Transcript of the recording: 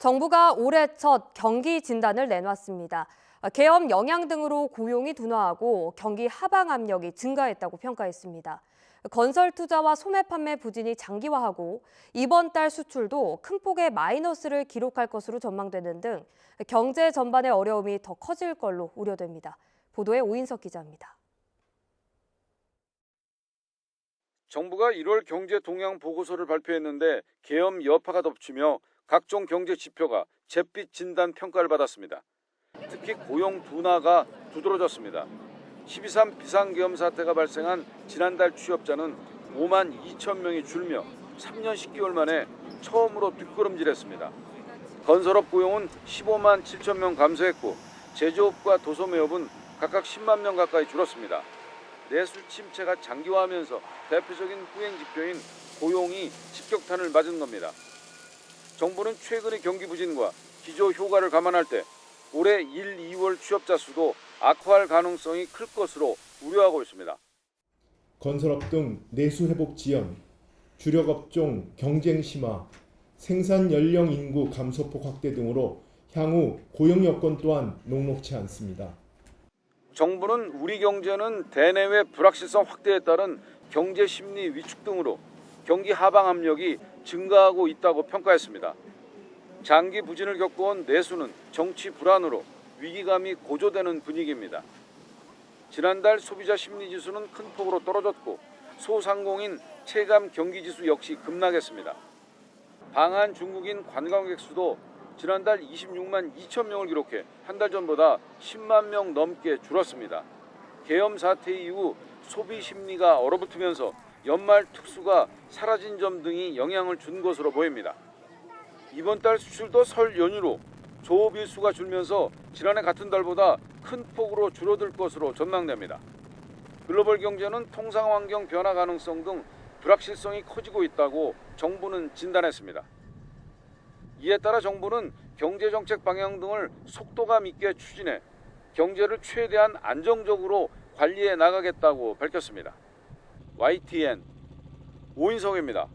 정부가 올해 첫 경기 진단을 내놨습니다. 계엄 영향 등으로 고용이 둔화하고 경기 하방 압력이 증가했다고 평가했습니다. 건설 투자와 소매 판매 부진이 장기화하고 이번 달 수출도 큰 폭의 마이너스를 기록할 것으로 전망되는 등 경제 전반의 어려움이 더 커질 걸로 우려됩니다. 보도에 오인석 기자입니다. 정부가 1월 경제 동향 보고서를 발표했는데 계엄 여파가 덮치며 각종 경제 지표가 잿빛 진단 평가를 받았습니다. 특히 고용 둔화가 두드러졌습니다. 12.3 비상계엄 사태가 발생한 지난달 취업자는 5만 2천 명이 줄며 3년 10개월 만에 처음으로 뒷걸음질했습니다. 건설업 고용은 15만 7천 명 감소했고 제조업과 도소매업은 각각 10만 명 가까이 줄었습니다. 내수 침체가 장기화하면서 대표적인 후행 지표인 고용이 직격탄을 맞은 겁니다. 정부는 최근의 경기 부진과 기조 효과를 감안할 때 올해 1, 2월 취업자 수도 악화할 가능성이 클 것으로 우려하고 있습니다. 건설업 등 내수 회복 지연, 주력 업종 경쟁 심화, 생산 연령 인구 감소폭 확대 등으로 향후 고용 여건 또한 녹록치 않습니다. 정부는 우리 경제는 대내외 불확실성 확대에 따른 경제 심리 위축 등으로 경기 하방 압력이 증가하고 있다고 평가했습니다. 장기 부진을 겪어온 내수는 정치 불안으로 위기감이 고조되는 분위기입니다. 지난달 소비자 심리지수는 큰 폭으로 떨어졌고 소상공인 체감 경기지수 역시 급락했습니다. 방한 중국인 관광객 수도 지난달 26만 2천 명을 기록해 한 달 전보다 10만 명 넘게 줄었습니다. 계엄 사태 이후 소비 심리가 얼어붙으면서 연말 특수가 사라진 점 등이 영향을 준 것으로 보입니다. 이번 달 수출도 설 연휴로 조업 일수가 줄면서 지난해 같은 달보다 큰 폭으로 줄어들 것으로 전망됩니다. 글로벌 경제는 통상 환경 변화 가능성 등 불확실성이 커지고 있다고 정부는 진단했습니다. 이에 따라 정부는 경제정책 방향 등을 속도감 있게 추진해 경제를 최대한 안정적으로 관리해 나가겠다고 밝혔습니다. YTN 오인성입니다.